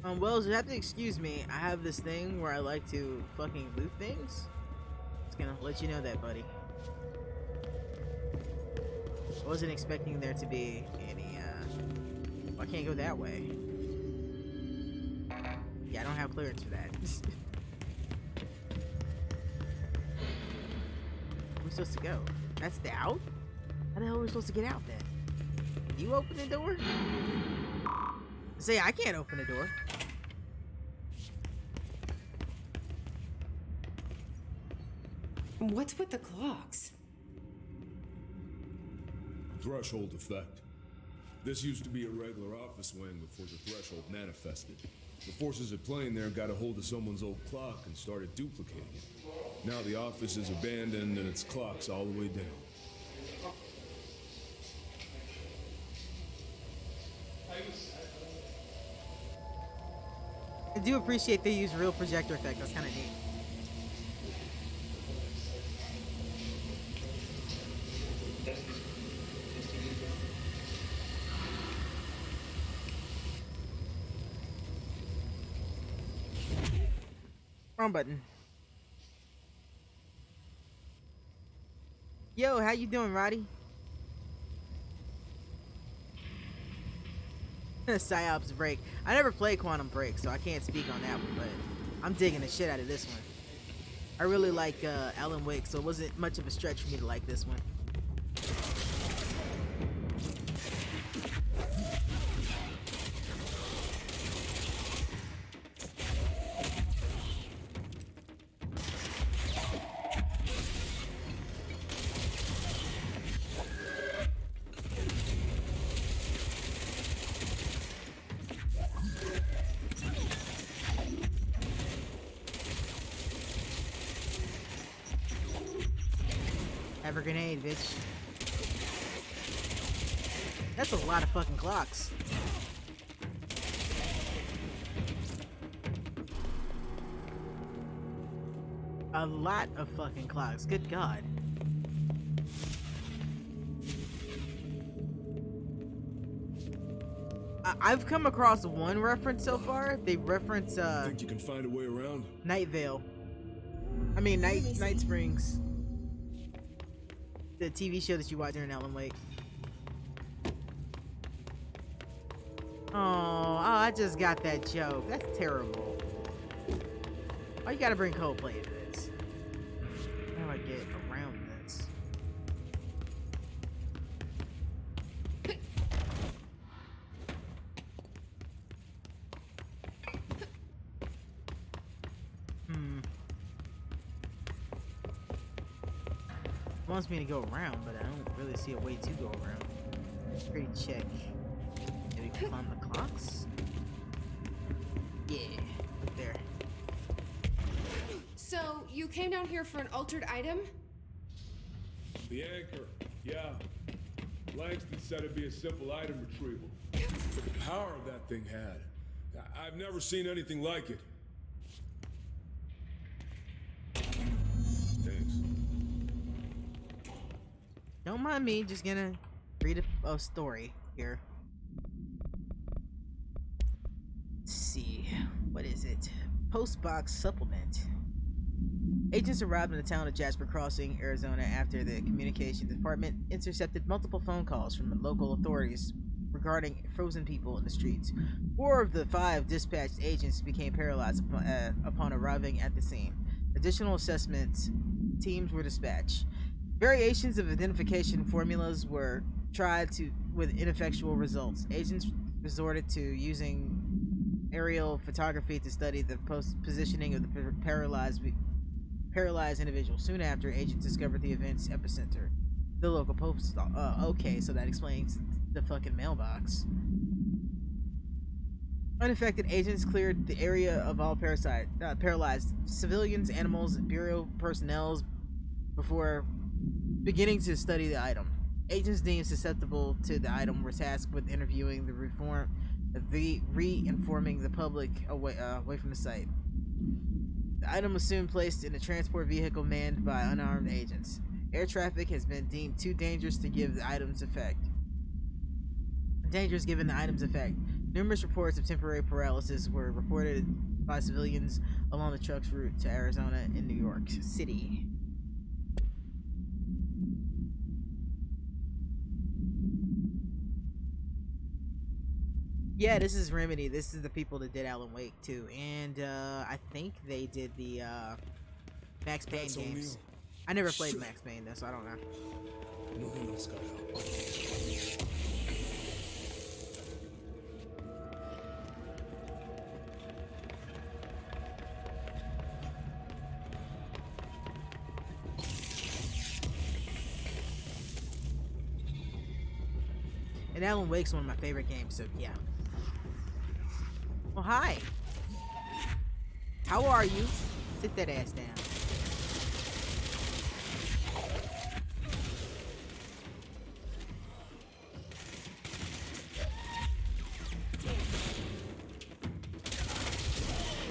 Wells, you have to excuse me. I have this thing where I like to fucking loot things. Just gonna let you know that, buddy. I wasn't expecting there to be any, I can't go that way. Yeah, I don't have clearance for that. Where are we supposed to go? That's the out? How the hell are we supposed to get out then? Can you open the door? Say, I can't open the door. What's with the clocks? Threshold effect. This used to be a regular office wing before the threshold manifested. The forces at play in there got a hold of someone's old clock and started duplicating it. Now the office is abandoned and its clock's all the way down. I do appreciate they use real projector effect. That's kind of neat. Wrong button. Yo, how you doing, Roddy? Psyops Break. I never played Quantum Break, so I can't speak on that one, but I'm digging the shit out of this one. I really like Alan Wake, so it wasn't much of a stretch for me to like this one. Have a grenade, bitch. That's a lot of fucking clocks. A lot of fucking clocks. Good God. I've come across one reference so far. They reference Think you can find a way around? Night Vale. I mean Night Springs. The TV show that you watch during Alan Wake. Oh, I just got that joke. That's terrible. Why you gotta bring Coldplay into this? How do I get around this? Wants me to go around, but I don't really see a way to go around. Pretty check. Maybe we can find the clocks? Yeah, up there. So, you came down here for an altered item? The anchor, yeah. Langston said it'd be a simple item retrieval. But the power that thing had, I've never seen anything like it. Thanks. Don't mind me, just gonna read a story here. Let's see, what is it? Postbox supplement. Agents arrived in the town of Jasper Crossing, Arizona after the communications department intercepted multiple phone calls from the local authorities regarding frozen people in the streets. 4 of the 5 dispatched agents became paralyzed upon arriving at the scene. Additional assessment teams were dispatched. Variations of identification formulas were tried with ineffectual results. Agents resorted to using aerial photography to study the positioning of the paralyzed individual. Soon after, agents discovered the event's epicenter, the local post. Okay, so that explains the fucking mailbox. Unaffected agents cleared the area of all paralyzed civilians, animals, and bureau personnel before beginning to study the item. Agents deemed susceptible to the item were tasked with interviewing re-informing the public away from the site. The item was soon placed in a transport vehicle manned by unarmed agents. Air traffic has been deemed too dangerous to give the item's effect. Dangerous given the item's effect. Numerous reports of temporary paralysis were reported by civilians along the truck's route to Arizona and New York City. Yeah, this is Remedy. This is the people that did Alan Wake too, and I think they did the Max Payne That's games. O'Neal. I never played Shit. Max Payne though, so I don't know. No one else got help. And Alan Wake's one of my favorite games, so yeah. Oh, hi. How are you? Sit that ass down.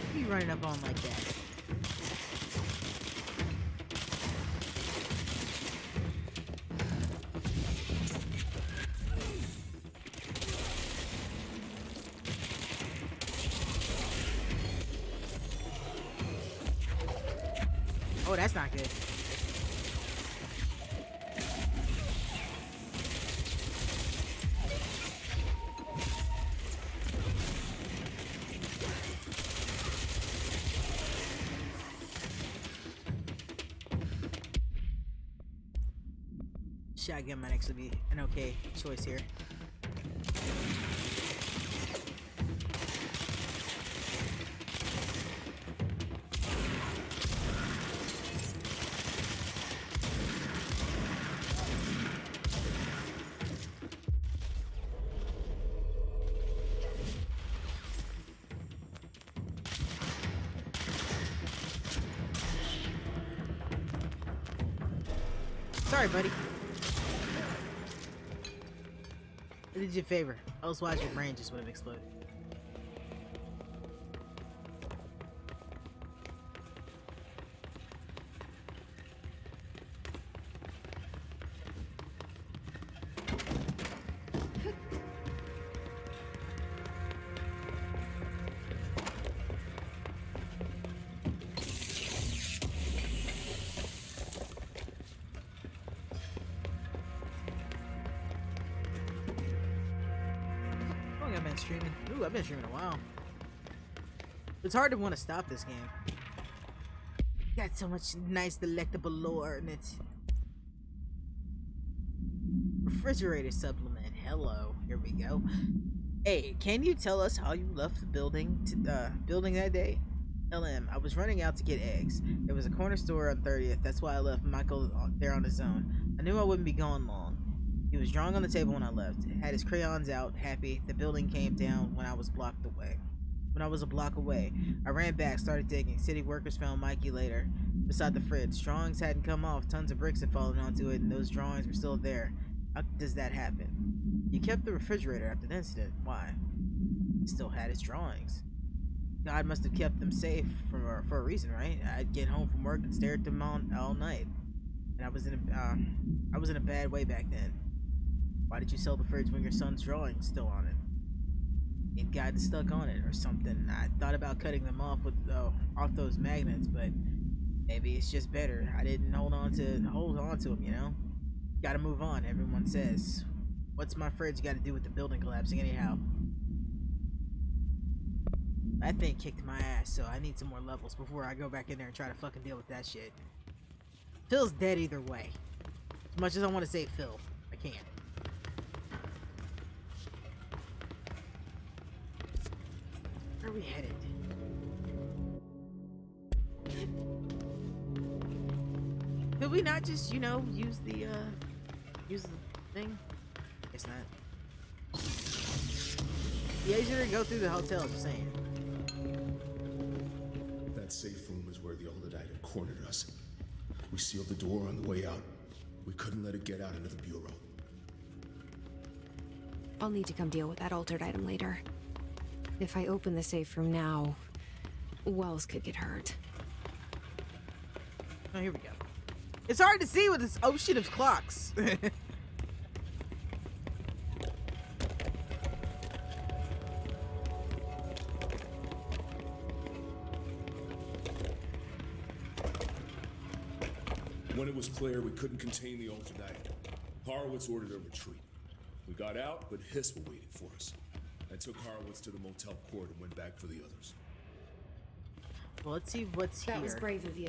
What are you running up on like that? Oh, that's not good. Shotgun might actually be an okay choice here. Sorry, buddy. I did you a favor. Otherwise, your brain just would have exploded. I've been streaming. Ooh, I've been streaming a while. It's hard to want to stop this game. Got so much nice, delectable lore in it. Refrigerator supplement. Hello. Here we go. Hey, can you tell us how you left the building that day? LM, I was running out to get eggs. There was a corner store on 30th. That's why I left Michael there on his own. I knew I wouldn't be gone long. He was drawing on the table when I left. Had his crayons out, happy. The building came down when I was blocked away. When I was a block away, I ran back, started digging. City workers found Mikey later, beside the fridge. Drawings hadn't come off. Tons of bricks had fallen onto it, and those drawings were still there. How does that happen? You kept the refrigerator after the incident. Why? It still had his drawings. God must have kept them safe for a reason, right? I'd get home from work and stare at them all night, and I was in a bad way back then. Why did you sell the fridge when your son's drawing's still on it? It got stuck on it or something. I thought about cutting them off with off those magnets, but maybe it's just better. I didn't hold on to them, you know? Gotta move on, everyone says. What's my fridge got to do with the building collapsing anyhow? That thing kicked my ass, so I need some more levels before I go back in there and try to fucking deal with that shit. Phil's dead either way. As much as I want to say Phil, I can't. Where are we headed? Could we not just, you know, use the thing? Guess not. Yeah, you should go through the hotel, just saying. That safe room is where the Altered Item cornered us. We sealed the door on the way out. We couldn't let it get out into the bureau. I'll need to come deal with that Altered Item later. If I open the safe room now, Wells could get hurt. Oh, here we go. It's hard to see with this ocean of clocks. When it was clear we couldn't contain the altered item, Horowitz ordered a retreat. We got out, but Hiss were waiting for us. I took Horowitz to the motel court and went back for the others. Well, let's see what's here. That was brave of you.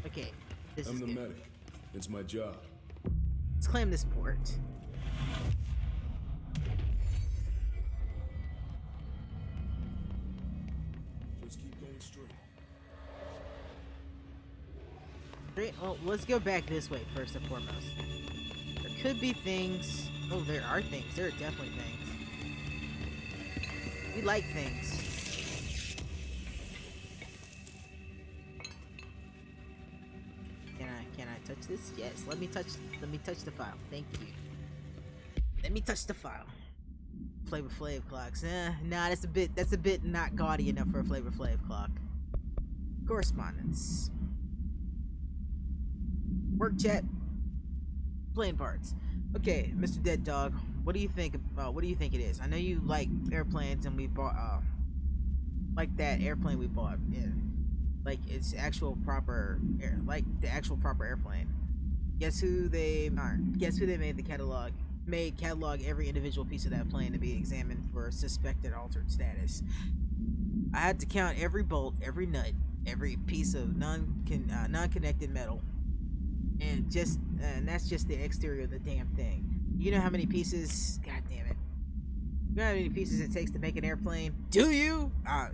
Okay, this I'm is the good. medic. It's my job. Let's claim this port. Just keep going straight. Great. Well, let's go back this way first and foremost. There could be things. Oh, there are things. There are definitely things. We like things. Can I touch this? Yes. Let me touch the file. Thank you. Let me touch the file. Flavor Flav clocks. Nah, that's a bit not gaudy enough for a Flavor Flav clock. Correspondence. Work chat. Plane parts. Okay, Mr. Dead Dog, what do you think it is? I know you like airplanes, and we bought like that airplane we bought. Yeah. Like it's actual proper the actual proper airplane. Guess who they made the catalog? Made catalog every individual piece of that plane to be examined for suspected altered status. I had to count every bolt, every nut, every piece of non-connected metal, and that's just the exterior of the damn thing. You know how many pieces? God damn it! You know how many pieces it takes to make an airplane? Do you? I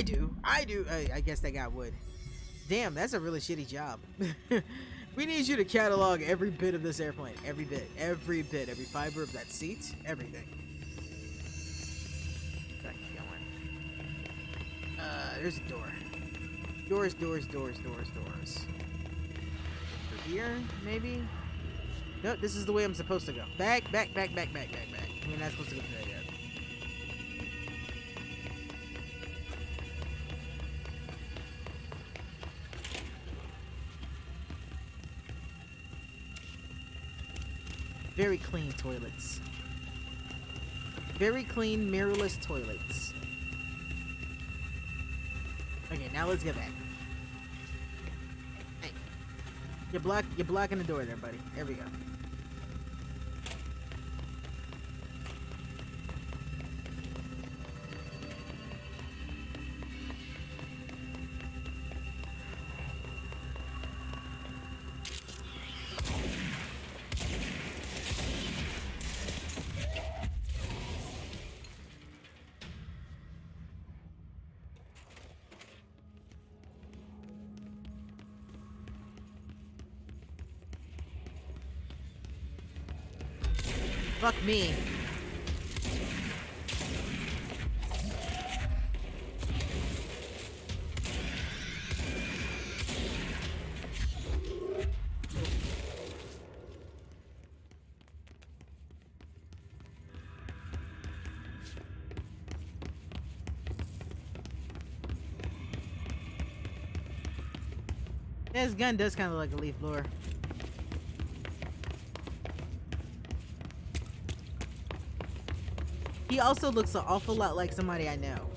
do. I guess that guy would. Damn, that's a really shitty job. We need you to catalog every bit of this airplane. Every bit. Every fiber of that seat. Everything. Gotta keep going. There's a door. Doors. For here, maybe? Nope, this is the way I'm supposed to go. Back. We're not supposed to go through that yet. Very clean toilets. Very clean, mirrorless toilets. Okay, now let's get back. Hey. You're blocking the door there, buddy. There we go. Fuck me. Yeah, his gun does kind of look like a leaf blower. He also looks an awful lot like somebody I know.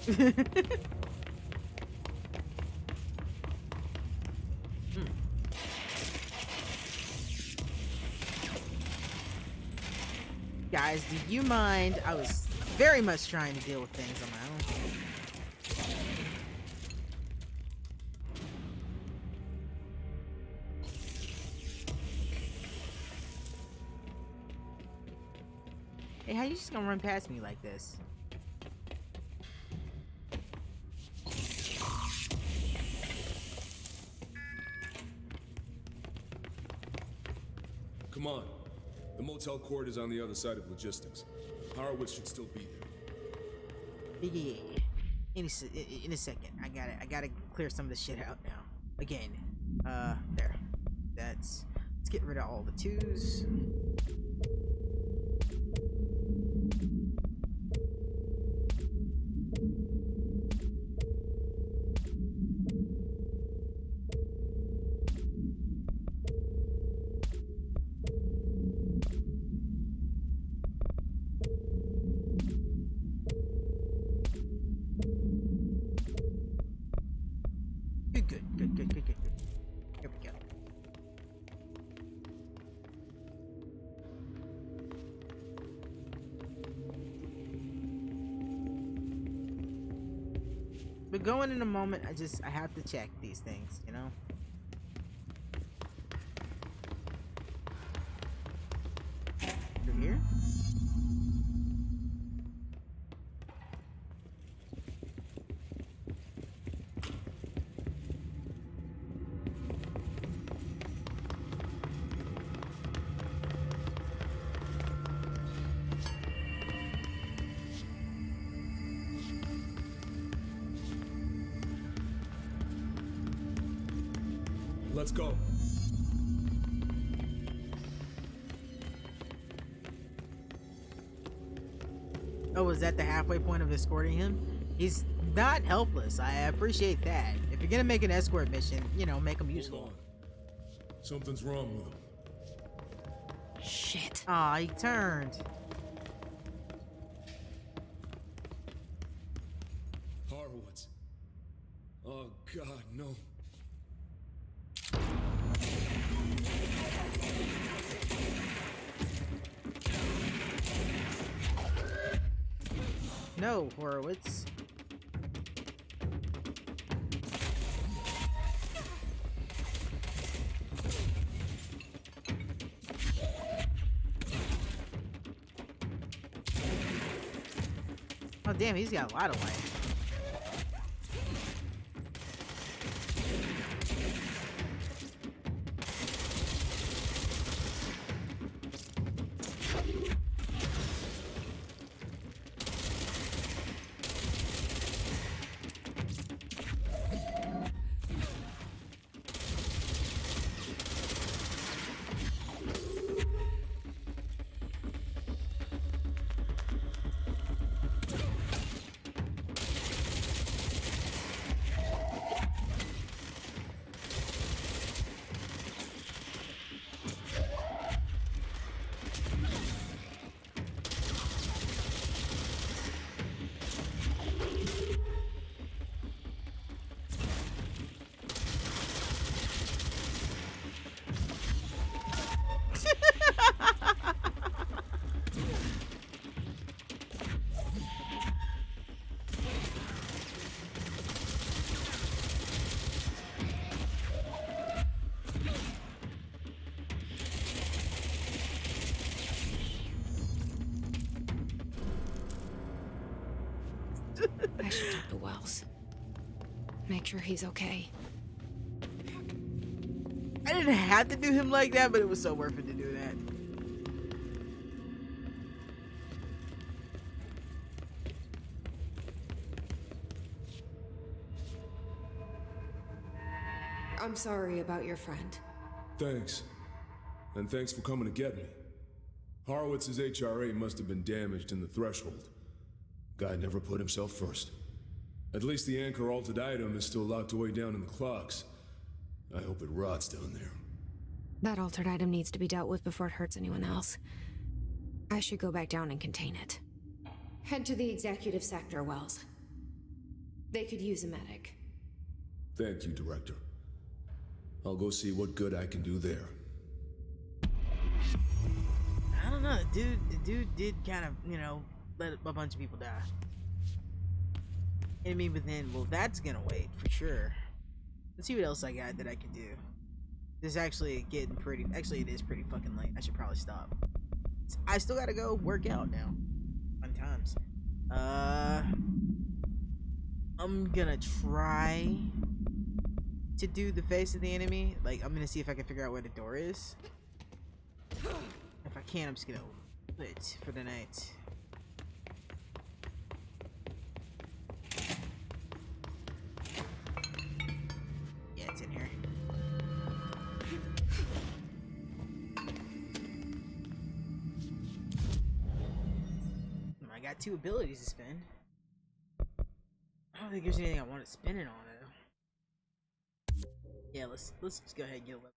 Guys, do you mind? I was very much trying to deal with things on my own. Hey, how you just gonna run past me like this? Come on. The motel court is on the other side of logistics. Horowitz should still be there. Yeah. In a second. I gotta clear some of this shit out now. Again. There. Let's get rid of all the twos. Good. Here But going in a moment, I have to check these things, you know? Through here? Let's go. Oh, was that the halfway point of escorting him? He's not helpless. I appreciate that. If you're gonna make an escort mission, you know, make him useful. Hold on. Something's wrong with him. Shit. Aw, he turned. Horowitz. Oh, God, no. No, Horowitz. Oh, damn, he's got a lot of life. I should talk to Wells. Make sure he's okay. I didn't have to do him like that, but it was so worth it to do that. I'm sorry about your friend. Thanks. And thanks for coming to get me. Horowitz's HRA must have been damaged in the threshold. Guy never put himself first. At least the anchor altered item is still locked away down in the clocks. I hope it rots down there. That altered item needs to be dealt with before it hurts anyone else. I should go back down and contain it. Head to the executive sector, Wells. They could use a medic. Thank you, Director. I'll go see what good I can do there. I don't know. The dude did kind of, you know, let a bunch of people die. Enemy within. Well, that's gonna wait for sure. Let's see what else I got that I can do. This is actually getting pretty. Actually, it is pretty fucking late. I should probably stop. I still gotta go work out now. Fun times. I'm gonna try to do the face of the enemy. Like, I'm gonna see if I can figure out where the door is. If I can, I'm just gonna quit for the night. Yeah, it's in here. I got 2 abilities to spend. I don't think there's anything I want to spend it on though. Yeah, let's just go ahead and get a level.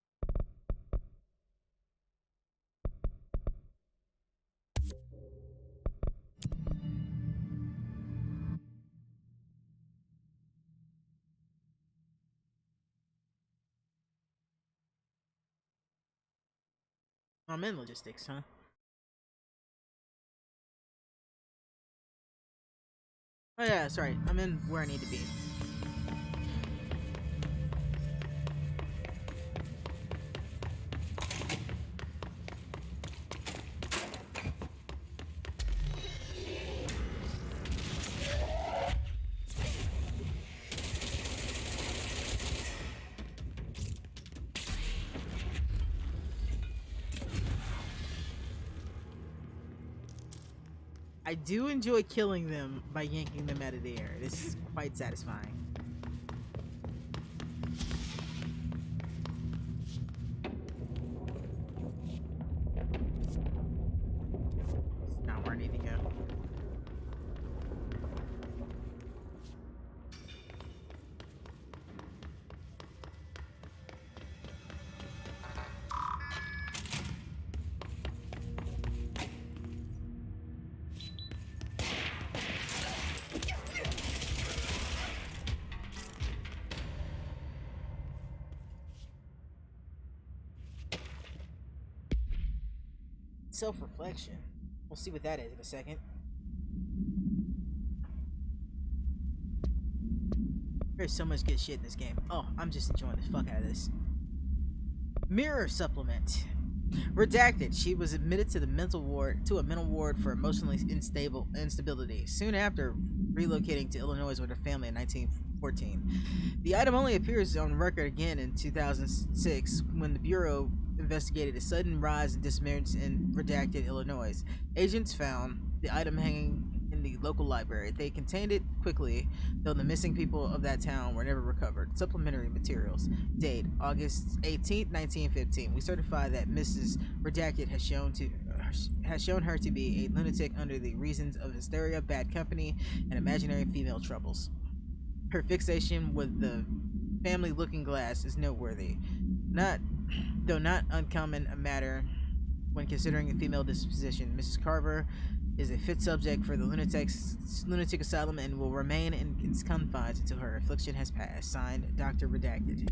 I'm in logistics, huh? Oh yeah, sorry. I'm in where I need to be. I do enjoy killing them by yanking them out of the air. This is quite satisfying. It's not where I need to go. Self-reflection. We'll see what that is in a second. There's so much good shit in this game. Oh, I'm just enjoying the fuck out of this. Mirror supplement. Redacted. She was admitted to a mental ward for emotionally instability. Soon after relocating to Illinois with her family in 1914. The item only appears on record again in 2006 when the Bureau investigated a sudden rise in disappearance in Redacted, Illinois. Agents found the item hanging in the local library. They contained it quickly, though the missing people of that town were never recovered. Supplementary materials. Date: August 18th, 1915. We certify that Mrs. Redacted has shown her to be a lunatic under the reasons of hysteria, bad company, and imaginary female troubles. Her fixation with the family looking glass is noteworthy. Though not uncommon a matter when considering a female disposition. Mrs. Carver is a fit subject for the lunatic asylum and will remain in its confines until her affliction has passed. Signed, Dr. Redacted.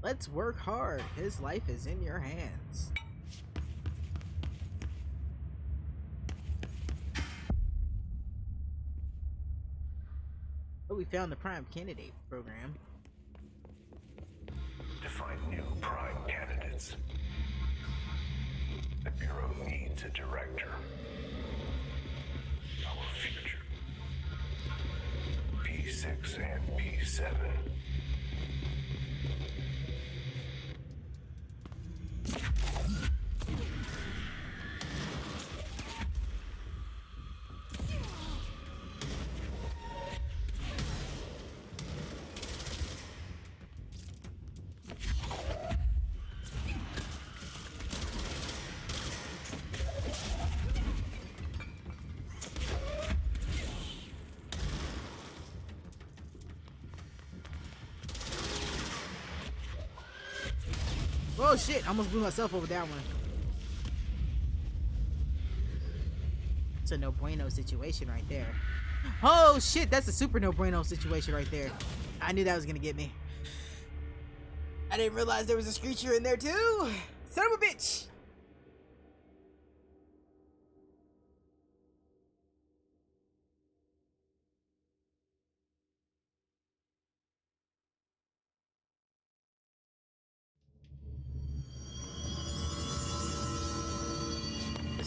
Let's work hard. His life is in your hands. Oh, we found the Prime Candidate program. To find new prime candidates, the Bureau needs a director. Our future. P6 and P7. Oh shit, I almost blew myself over that one. It's a no bueno situation right there. Oh shit, that's a super no bueno situation right there. I knew that was gonna get me. I didn't realize there was a screecher in there too. Son of a bitch.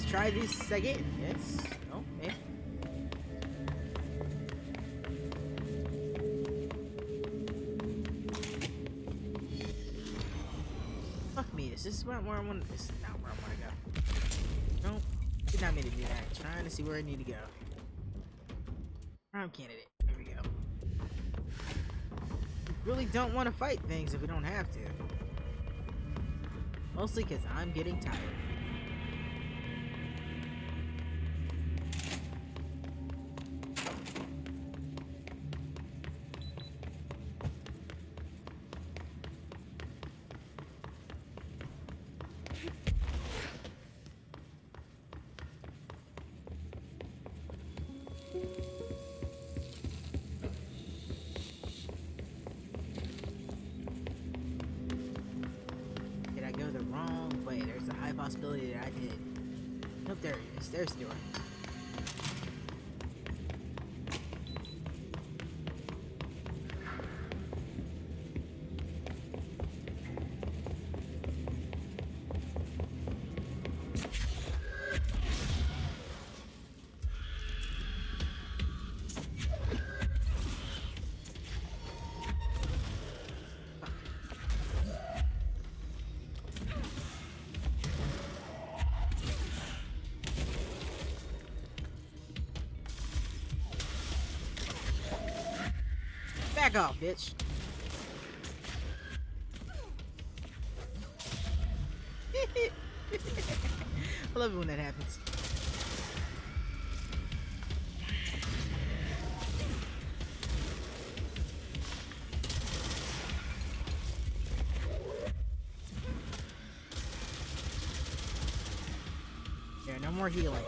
Try this again. Yes. Okay. Fuck me. Is this where I want? This is not where I want to go. Nope. Did not mean to do that. Trying to see where I need to go. Prime Candidate. Here we go. We really don't want to fight things if we don't have to. Mostly because I'm getting tired. Possibility that I did. Nope, there it is. There's the door. Back off, bitch. I love it when that happens. There, no more healing.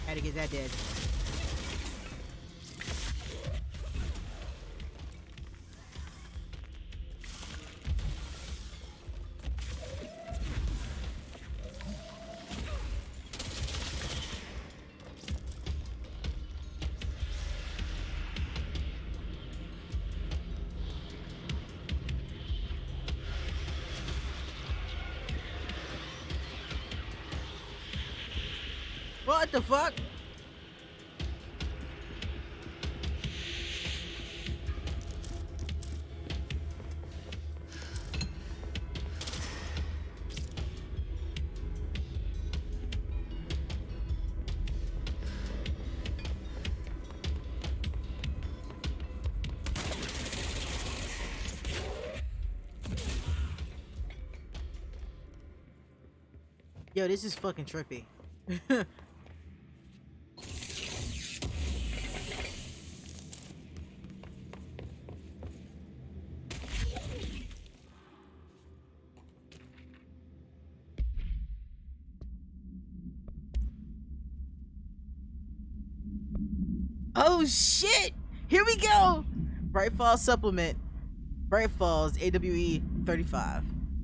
Had to get that dead. What the fuck? Yo, this is fucking trippy. Oh shit! Here we go! Bright Falls supplement. Bright Falls AWE 35.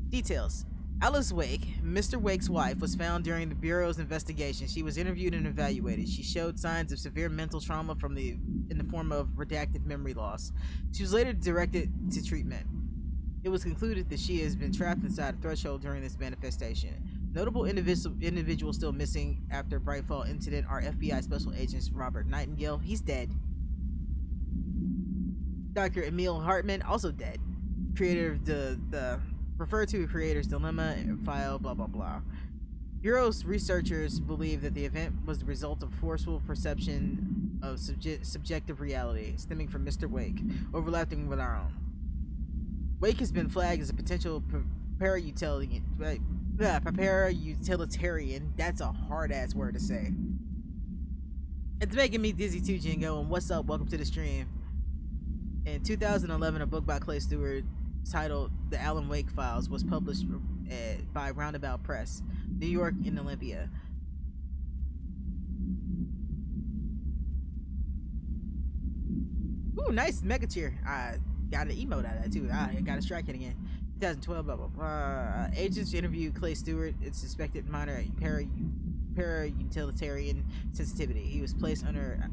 Details. Alice Wake, Mr. Wake's wife, was found during the Bureau's investigation. She was interviewed and evaluated. She showed signs of severe mental trauma in the form of redacted memory loss. She was later directed to treatment. It was concluded that she has been trapped inside a threshold during this manifestation. Notable individuals still missing after Brightfall incident are FBI Special Agents Robert Nightingale, he's dead. Dr. Emil Hartman, also dead. Creator of the referred to Creator's Dilemma file, blah blah blah. Bureau's researchers believe that the event was the result of forceful perception of subjective reality stemming from Mr. Wake, overlapping with our own. Wake has been flagged as a potential para-utilitarian. That's a hard-ass word to say. It's making me dizzy too, Jingo, and what's up? Welcome to the stream. In 2011, a book by Clay Stewart titled The Alan Wake Files was published by Roundabout Press, New York and Olympia. Ooh, nice mega cheer. I got an emote out of that too. I got a strike hit again. 2012, blah blah blah. Agents interviewed Clay Stewart. It's suspected minor para-utilitarian sensitivity. He was placed under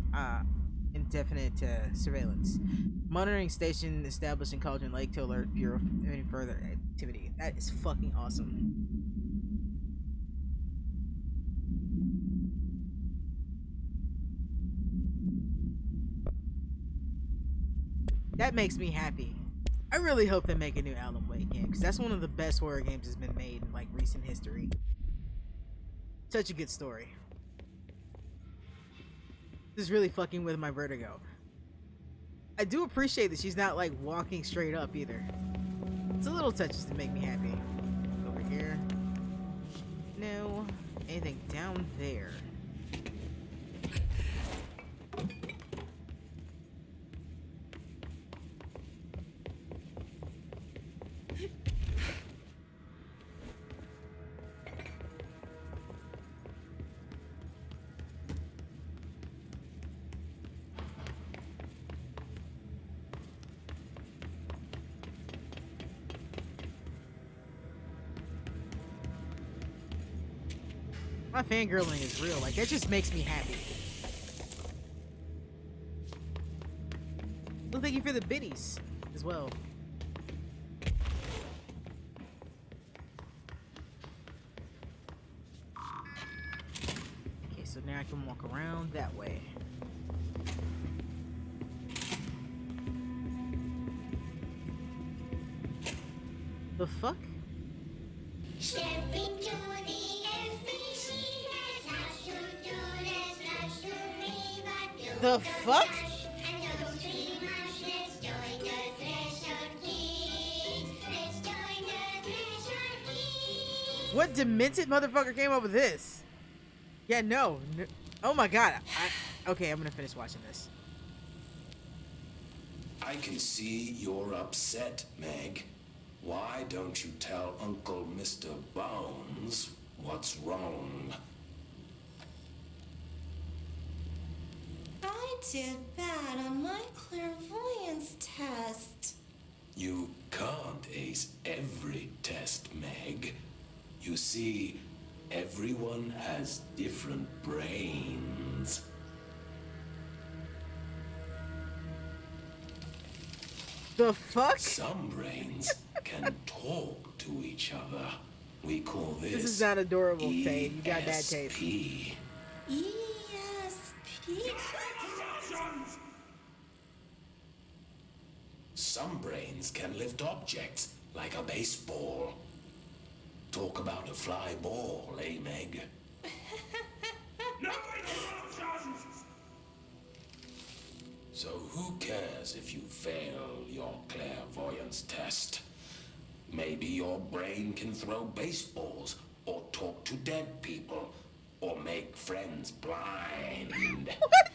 indefinite surveillance. Monitoring station established in Cauldron Lake to alert Bureau of any further activity. That is fucking awesome. That makes me happy. I really hope they make a new Alan Wake game, because that's one of the best horror games that's been made in like recent history. Such a good story. This is really fucking with my vertigo. I do appreciate that she's not like walking straight up either. It's a little touches to make me happy. Over here. No. Anything down there? My fangirling is real. Like, that just makes me happy. Well, thank you for the biddies as well. Okay, so now I can walk around that way. The fuck? The fuck? What demented motherfucker came up with this? Yeah, no. Oh my god. Okay, I'm gonna finish watching this. I can see you're upset, Meg. Why don't you tell Uncle Mr. Bones what's wrong? I did bad on my clairvoyance test. You can't ace every test, Meg. You see, everyone has different brains. The fuck? Some brains can talk to each other. We call this. This is not adorable, Tate. You got bad taste. ESP. ESP? Some brains can lift objects like a baseball. Talk about a fly ball, eh, Meg? So who cares if you fail your clairvoyance test? Maybe your brain can throw baseballs, or talk to dead people, or make friends blind. What?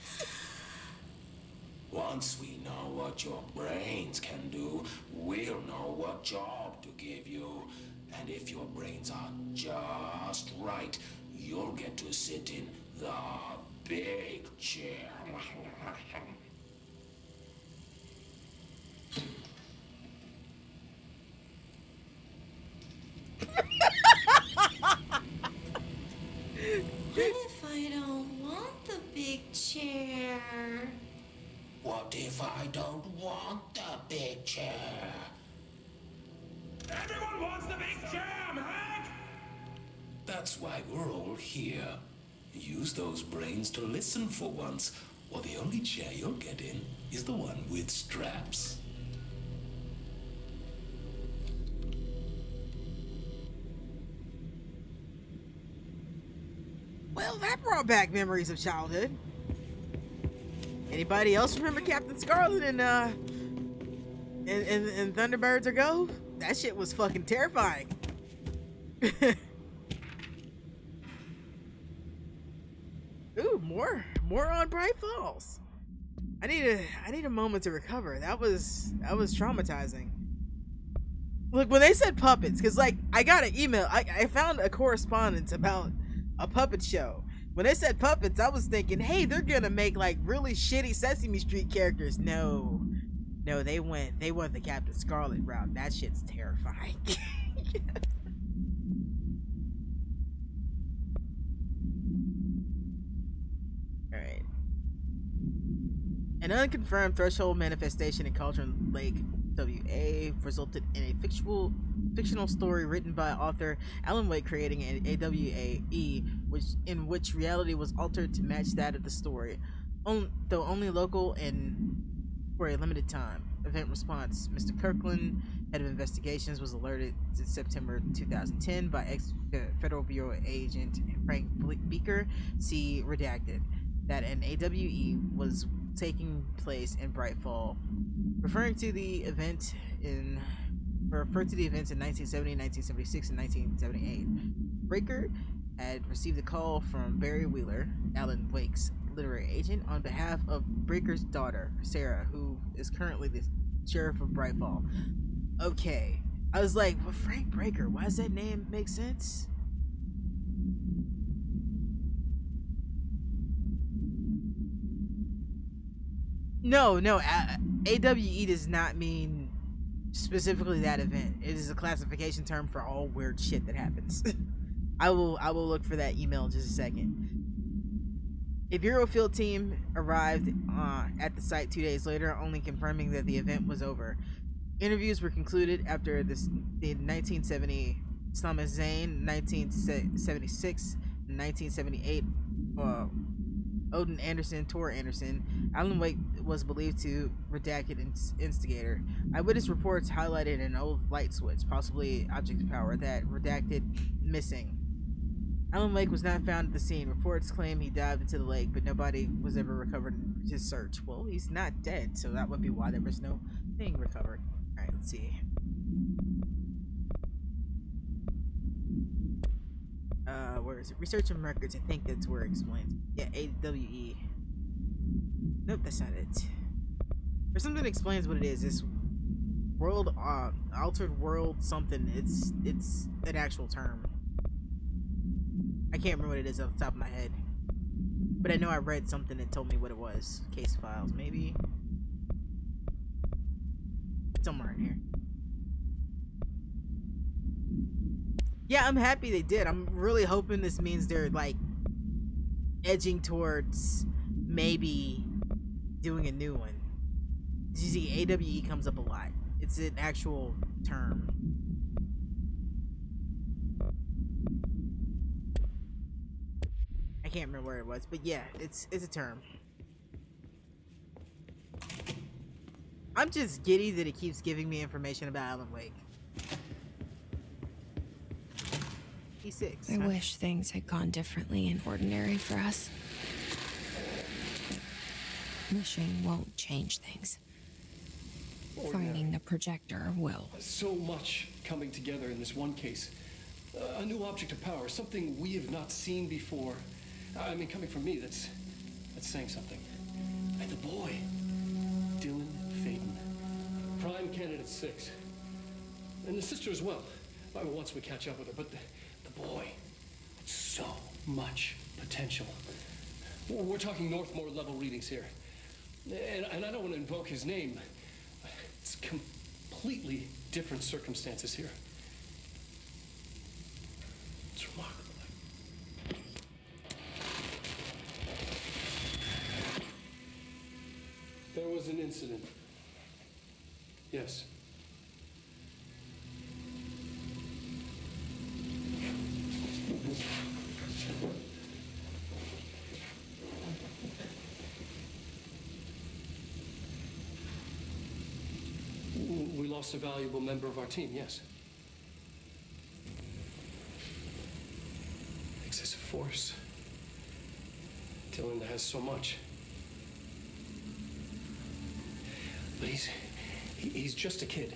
Once we know what your brains can do, we'll know what job to give you. And if your brains are just right, you'll get to sit in the big chair. What if I don't want the big chair? What if I don't want the big chair? Everyone wants the big chair, Meg! That's why we're all here. Use those brains to listen for once, or the only chair you'll get in is the one with straps. Well, that brought back memories of childhood. Anybody else remember Captain Scarlet and Thunderbirds Are Go? That shit was fucking terrifying. Ooh, more on Bright Falls. I need a moment to recover. That was traumatizing. Look, when they said puppets, because like I got an email, I found a correspondence about a puppet show. When they said puppets, I was thinking, hey, they're gonna make like really shitty Sesame Street characters. No, they went the Captain Scarlet route. That shit's terrifying. Alright. An unconfirmed threshold manifestation in Cauldron Lake, WA, resulted in a fictional story written by author Alan Wake creating an AWAE, in which reality was altered to match that of the story, though only local and for a limited time. Event response: Mr. Kirkland, head of investigations, was alerted in September 2010 by ex-Federal Bureau agent Frank Beaker, see redacted, that an AWE was taking place in Brightfall, referring to the events in 1970, 1976, and 1978. Breaker had received a call from Barry Wheeler, Alan Wake's literary agent, on behalf of Breaker's daughter, Sarah, who is currently the sheriff of Brightfall. Okay. I was like, well, Frank Breaker, why does that name make sense? No, AWE does not mean specifically that event. It is a classification term for all weird shit that happens. I will look for that email in just a second. A Bureau field team arrived at the site 2 days later, only confirming that the event was over. Interviews were concluded after the 1970 Slama Zayn, 1976, 1978 Odin Anderson, Tor Anderson. Alan Wake was believed to redacted instigator. Eyewitness reports highlighted an old light switch, possibly object of power, that redacted missing. Alan Wake was not found at the scene. Reports claim he dived into the lake, but nobody was ever recovered in his search. Well, he's not dead, so that would be why there was no thing recovered. Alright, let's see. Where is it? Research and records. I think that's where it explains. Yeah, AWE. Nope, that's not it. There's something that explains what it is. This world, altered world something. It's an actual term. I can't remember what it is off the top of my head. But I know I read something that told me what it was. Case files, maybe? Somewhere in here. Yeah, I'm happy they did. I'm really hoping this means they're, like, edging towards maybe doing a new one. You see, AWE comes up a lot. It's an actual term. I can't remember where it was, but yeah, it's a term. I'm just giddy that it keeps giving me information about Alan Wake. E6. I wish things had gone differently in Ordinary for us. Wishing won't change things. Finding the projector will. So much coming together in this one case. A new object of power, something we have not seen before. I mean, coming from me, that's saying something. And the boy, Dylan Faden, Prime Candidate 6. And the sister as well. I mean, once we catch up with her, but the boy, so much potential. We're talking Northmore level readings here. And I don't want to invoke his name. It's completely different circumstances here. It's remarkable. There was an incident. Yes. We lost a valuable member of our team, yes. Excessive force. Dylan has so much. But he's just a kid.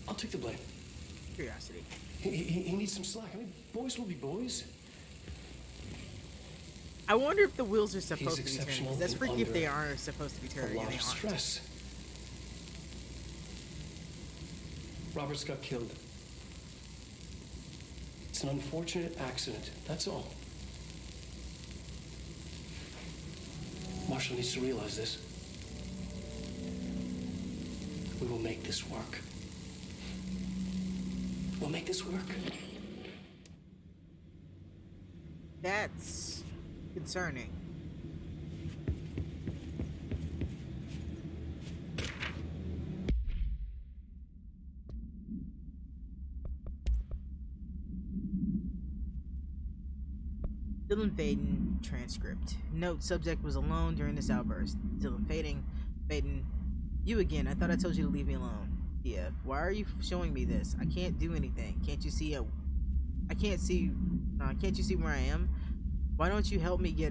I'll take the blame. Curiosity. He needs some slack. I mean, boys will be boys. I wonder if the wheels are supposed to be turning. exceptional 'Cause that's and freaky if they under are supposed to be A turning lot and they of aren't. stress. Roberts got killed. It's an unfortunate accident, that's all. Marshall needs to realize this. We will make this work. We'll make this work. That's concerning. Dylan Faden transcript. Note, subject was alone during this outburst. Dylan Faden, you again. I thought I told you to leave me alone. Yeah, why are you showing me this? I can't do anything. Can't you see can't you see where I am? Why don't you help me get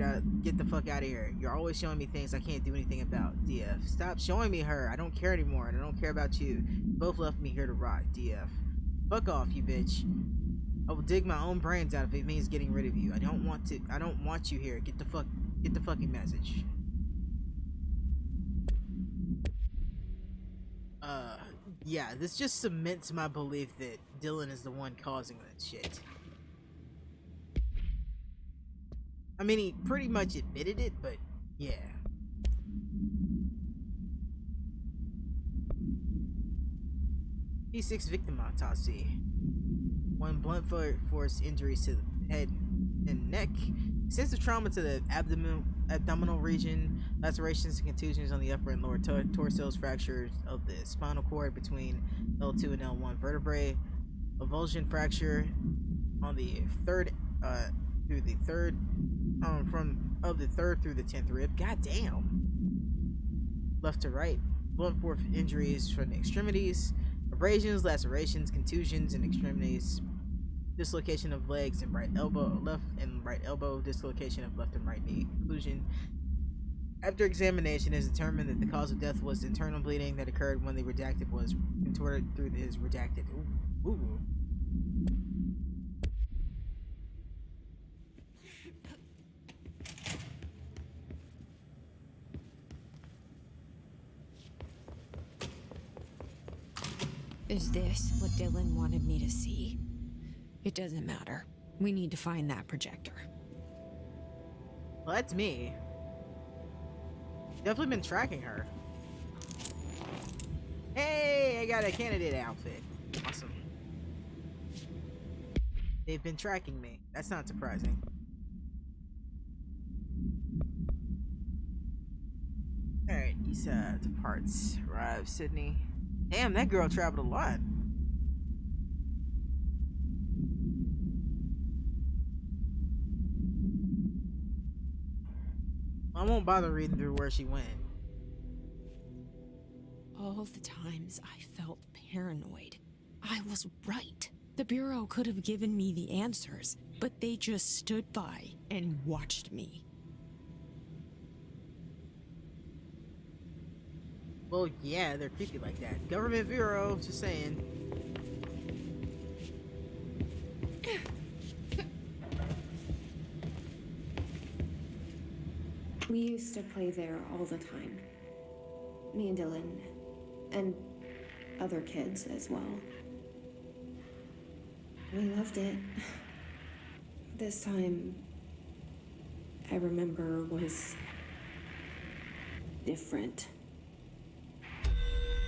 the fuck out of here? You're always showing me things I can't do anything about. DF, stop showing me her. I don't care anymore, and I don't care about you. You both left me here to rot. DF, fuck off, you bitch. I will dig my own brains out if it means getting rid of you. I don't want you here. Get the fucking message. Yeah, this just cements my belief that Dylan is the one causing that shit. I mean, he pretty much admitted it, but yeah. P6 victim autopsy. 1 blunt force injuries to the head and neck, extensive trauma to the abdominal region, lacerations and contusions on the upper and lower torsos, fractures of the spinal cord between L2 and L1 vertebrae, avulsion fracture on the third through the third of the third through the 10th rib. God damn. Left to right, blunt force injuries from the extremities, abrasions, lacerations, contusions in extremities, dislocation of legs and right elbow, left and right elbow, dislocation of left and right knee. Conclusion: after examination, it is determined that the cause of death was internal bleeding that occurred when the redacted was contorted through his redacted. Ooh. Is this what Dylan wanted me to see? It doesn't matter. We need to find that projector. Well, that's me. Definitely been tracking her. Hey, I got a candidate outfit. Awesome. They've been tracking me. That's not surprising. Alright, these departs. Arrive, Sydney. Damn, that girl traveled a lot. I won't bother reading through where she went. All the times I felt paranoid, I was right. The Bureau could have given me the answers, but they just stood by and watched me. Well, yeah, they're creepy like that. Government Bureau, just saying. We used to play there all the time. Me and Dylan, and other kids as well. We loved it. This time, I remember, was different.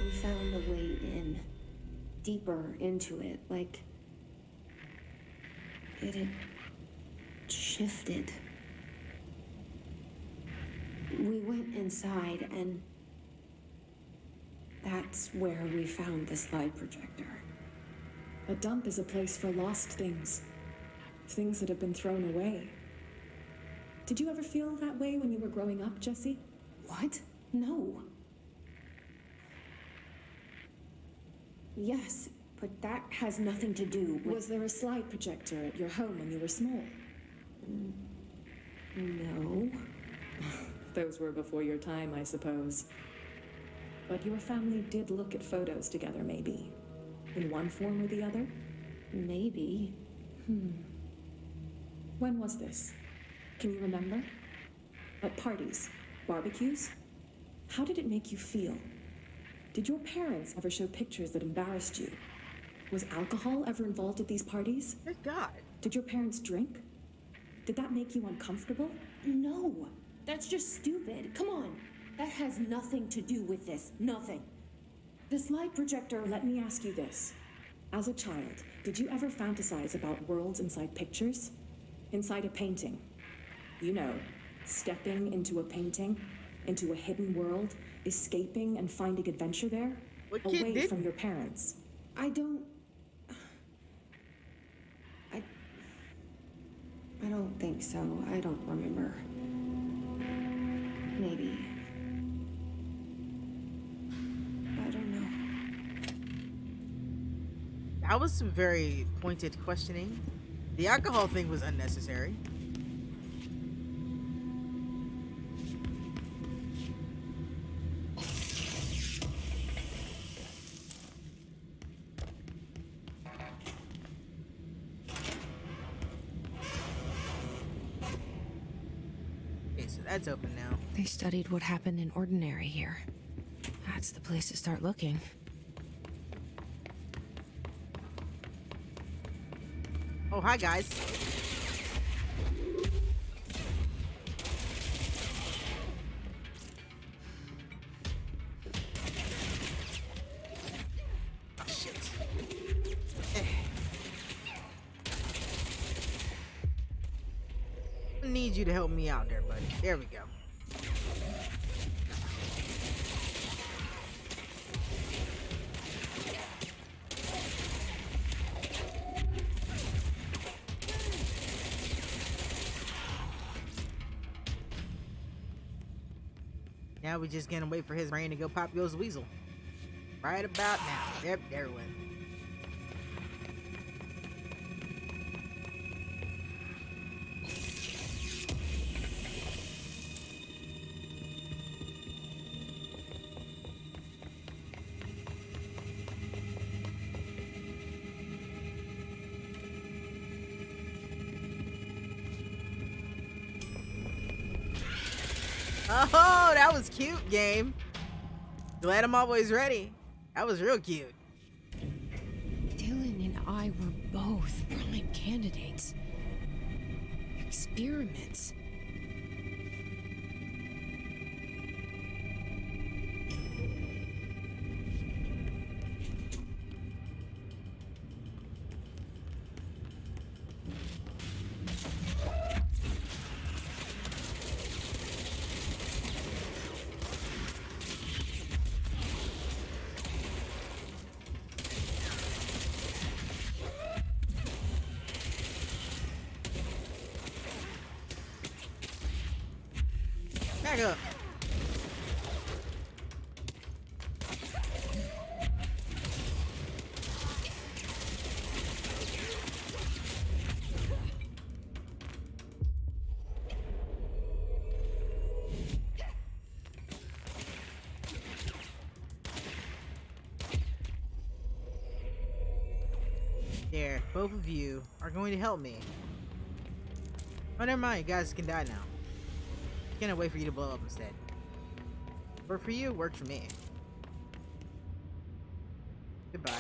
We found a way in, deeper into it, like it had shifted. We went inside, and that's where we found the slide projector. A dump is a place for lost things. Things that have been thrown away. Did you ever feel that way when you were growing up, Jesse? What? No. Yes, but that has nothing to do with... Was there a slide projector at your home when you were small? No. Those were before your time, I suppose. But your family did look at photos together, maybe. In one form or the other? Maybe. When was this? Can you remember? At parties? Barbecues? How did it make you feel? Did your parents ever show pictures that embarrassed you? Was alcohol ever involved at these parties? Good God. Did your parents drink? Did that make you uncomfortable? No. That's just stupid. Come on. That has nothing to do with this. Nothing. The slide projector, let me ask you this. As a child, did you ever fantasize about worlds inside pictures? Inside a painting? You know, stepping into a painting, into a hidden world, escaping and finding adventure there? What kid away didn't? from your parents. I don't think so. I don't remember. Maybe. I don't know. That was some very pointed questioning. The alcohol thing was unnecessary. Okay, so that's open now. They studied what happened in Ordinary here. That's the place to start looking. Oh, hi guys. Oh shit. gonna need you to help me out there, buddy. There we go. Now we just gonna wait for his brain to go pop goes weasel. Right about now. Yep, there it went. Oh, that was cute, game. Glad I'm always ready. That was real cute. Dylan and I were both prime candidates. Experiments. Back up. There, both of you are going to help me. Oh, never mind, you guys can die now. Can't wait for you to blow up instead. Work for you, work for me. Goodbye.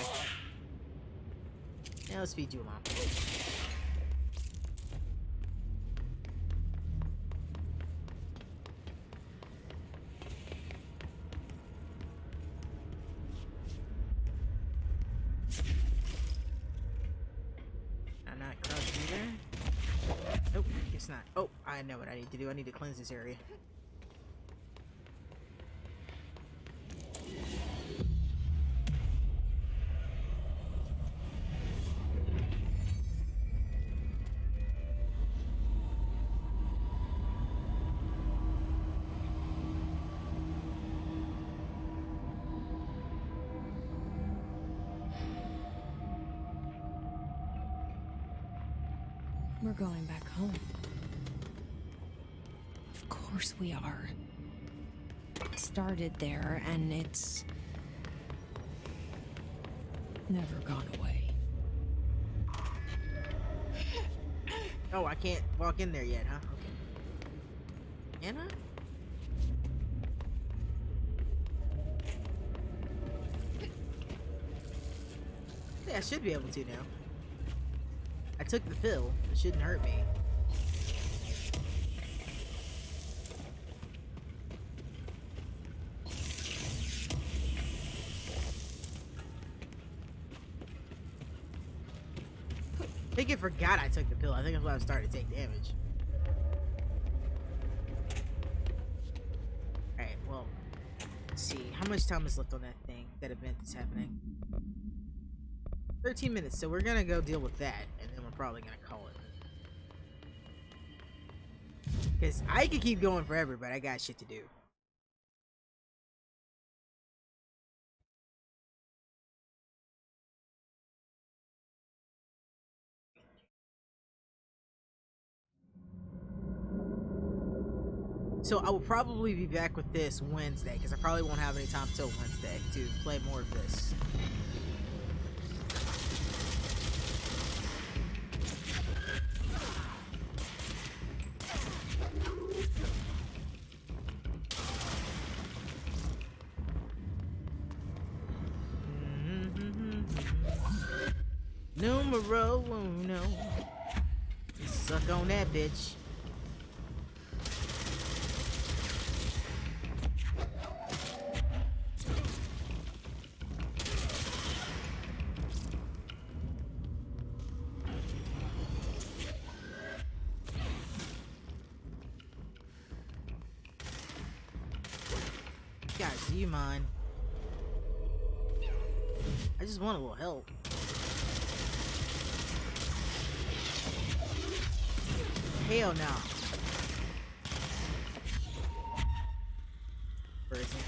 Now let's feed you along. I'm not crouching either. Nope, guess not. Oh, I know what I need to do. I need to cleanse this area. We're going back home. Of course we are. It started there, and it's never gone away. Oh, I can't walk in there yet, huh? Okay. Can I? Yeah, I should be able to now. I took the pill. It shouldn't hurt me. I think I forgot I took the pill. I think that's why I started to take damage. Alright, well, let's see. How much time is left on that thing? That event that's happening? 13 minutes, so we're gonna go deal with that, and then we're probably gonna call it. Because I could keep going forever, but I got shit to do. So I will probably be back with this Wednesday, because I probably won't have any time till Wednesday to play more of this. Numero uno. Suck on that bitch. Guys, do you mind? I just want a little help. Hell no. Where is he?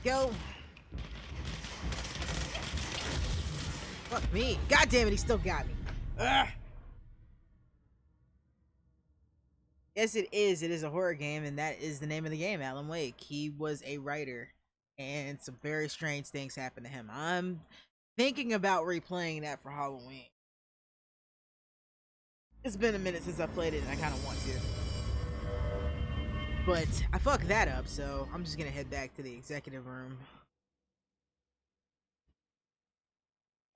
Go. Fuck me. God damn it, he still got me. Ugh. Yes, it is. It is a horror game, and that is the name of the game, Alan Wake. He was a writer, and some very strange things happened to him. I'm thinking about replaying that for Halloween. It's been a minute since I played it, and I kind of want to. But I fucked that up, so I'm just gonna head back to the executive room.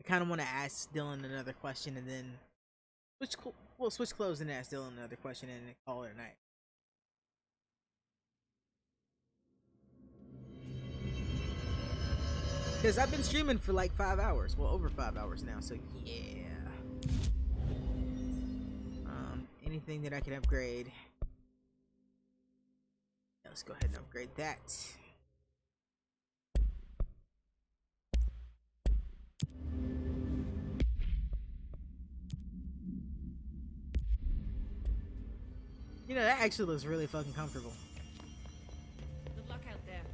I kind of want to ask Dylan another question, and then we'll switch clothes and ask Dylan another question, and then call it a night. Because I've been streaming for like 5 hours, well, over 5 hours now. So yeah. Anything that I can upgrade. Let's go ahead and upgrade that. You know, that actually looks really fucking comfortable. Good luck out there.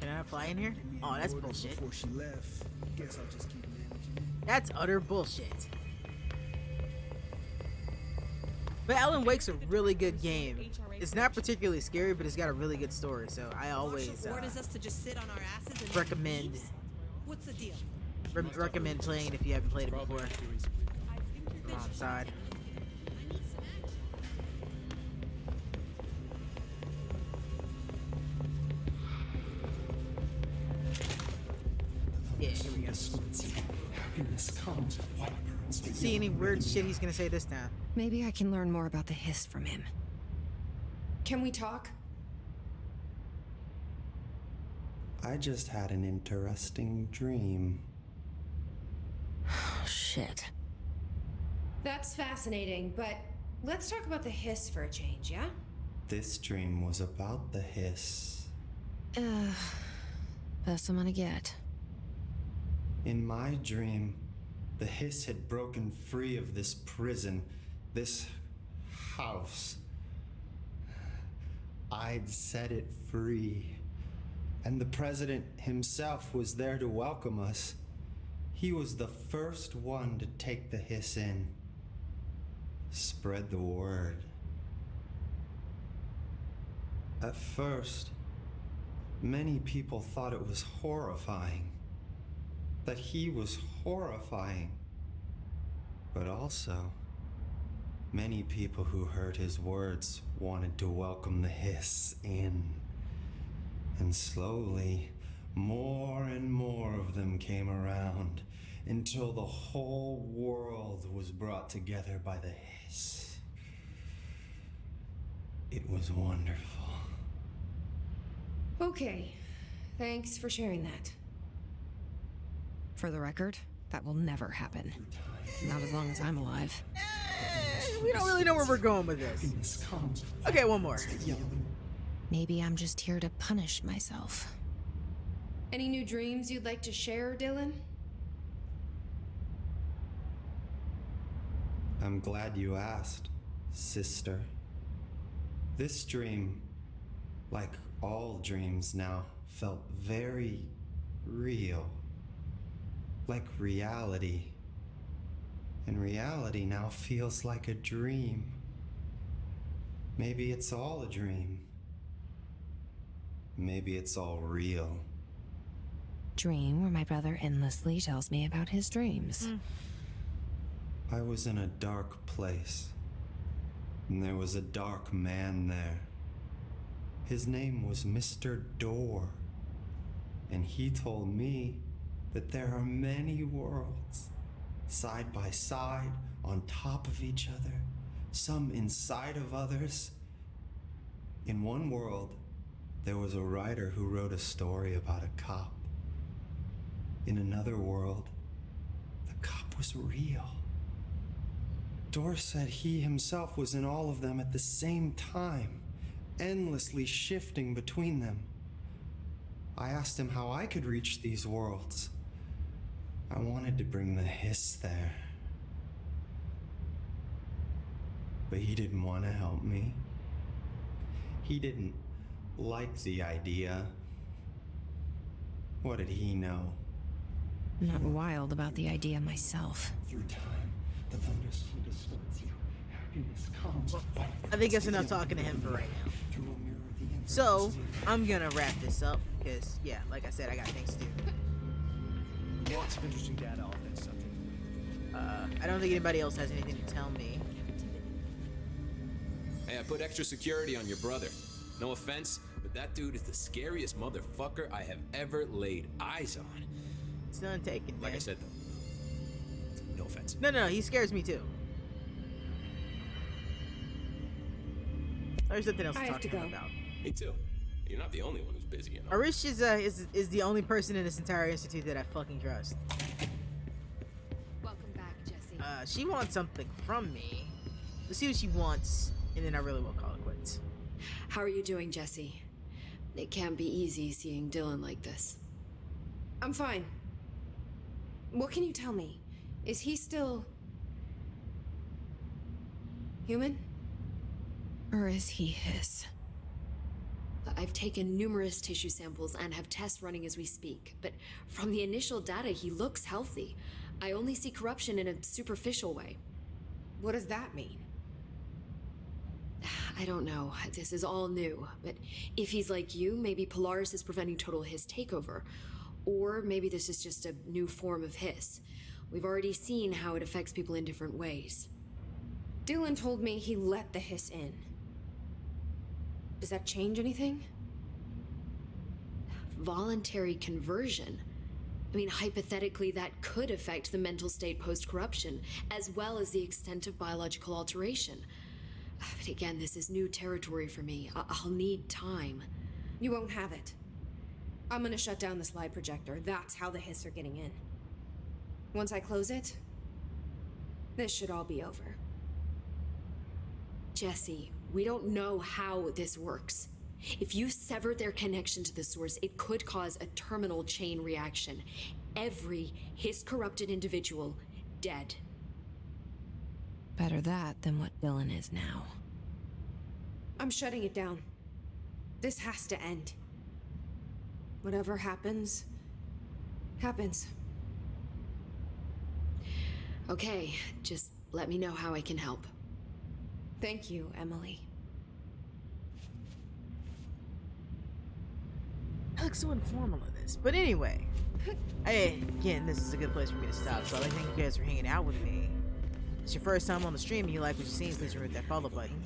Can I fly in here? Oh, that's bullshit. Before she left, guess I'll just keep managing. That's utter bullshit. But Alan Wake's a really good game. It's not particularly scary, but it's got a really good story. So I always orders us to just sit on our asses and recommend. What's the deal? Recommend playing it if you haven't played it before. Wrong side. Yeah, here we go. See any weird shit he's gonna say this time? Maybe I can learn more about the hiss from him. Can we talk? I just had an interesting dream. Shit. That's fascinating, but let's talk about the hiss for a change, yeah? This dream was about the hiss. Best I'm gonna get. In my dream, the hiss had broken free of this prison, this house. I'd set it free. And the president himself was there to welcome us. He was the first one to take the hiss in. Spread the word. At first, many people thought it was horrifying. That he was horrifying. But also, many people who heard his words wanted to welcome the hiss in. And slowly, more and more of them came around until the whole world was brought together by the hiss. It was wonderful. Okay, thanks for sharing that. For the record, that will never happen. Not as long as I'm alive. We don't really know where we're going with this. Okay, one more. Maybe I'm just here to punish myself. Any new dreams you'd like to share, Dylan? I'm glad you asked, sister. This dream, like all dreams now, felt very real. Like reality. And reality now feels like a dream. Maybe it's all a dream. Maybe it's all real. dream where my brother endlessly tells me about his dreams. I was in a dark place, and there was a dark man there. His name was Mr. Door, and he told me that there are many worlds, side by side, on top of each other, some inside of others. In one world, there was a writer who wrote a story about a cop. In another world, the cop was real. Door said he himself was in all of them at the same time, endlessly shifting between them. I asked him how I could reach these worlds. I wanted to bring the hiss there. But he didn't want to help me. He didn't like the idea. What did he know? I'm not wild about the idea myself. Through time, the thunder seed distorts you. Happiness comes. I think that's enough talking to him for right now. So, I'm gonna wrap this up, because, yeah, like I said, I got things to do. Lots of interesting data off that subject. I don't think anybody else has anything to tell me. Hey, I put extra security on your brother. No offense, but that dude is the scariest motherfucker I have ever laid eyes on. It's none taken, Like man. I said, though. No offense. No, he scares me too. There's nothing else to talk to him about. Me too. You're not the only one who's busy, you know. Arish is the only person in this entire institute that I fucking trust. Welcome back, Jesse. She wants something from me. Let's see what she wants, and then I really will call it quits. How are you doing, Jesse? It can't be easy seeing Dylan like this. I'm fine. What can you tell me? Is he still human? Or is he his? I've taken numerous tissue samples and have tests running as we speak, but from the initial data, he looks healthy. I only see corruption in a superficial way. What does that mean? I don't know. This is all new, but if he's like you, maybe Polaris is preventing total Hiss takeover. Or maybe this is just a new form of Hiss. We've already seen how it affects people in different ways. Dylan told me he let the Hiss in. Does that change anything? Voluntary conversion. I mean, hypothetically, that could affect the mental state post-corruption, as well as the extent of biological alteration. But again, this is new territory for me. I'll need time. You won't have it. I'm gonna shut down the slide projector. That's how the Hiss are getting in. Once I close it, this should all be over. Jesse, we don't know how this works. If you sever their connection to the source, it could cause a terminal chain reaction. Every Hiss-corrupted individual dead. Better that than what Dylan is now. I'm shutting it down. This has to end. Whatever happens, happens. Okay, just let me know how I can help. Thank you, Emily. I look so informal in this. But anyway, again, this is a good place for me to stop. So I thank you guys for hanging out with me. If it's your first time on the stream and you like what you've seen, please remember that follow button.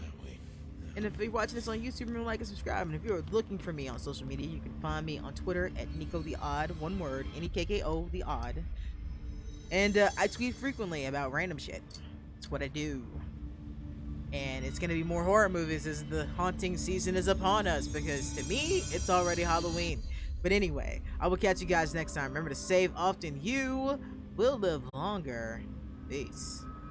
And if you're watching this on YouTube, remember to like and subscribe. And if you're looking for me on social media, you can find me on Twitter at Nico the Odd, one word, Nekko the Odd. And I tweet frequently about random shit. It's what I do. And it's gonna be more horror movies as the haunting season is upon us, because to me, it's already Halloween. But anyway, I will catch you guys next time. Remember to save often. You will live longer. Peace.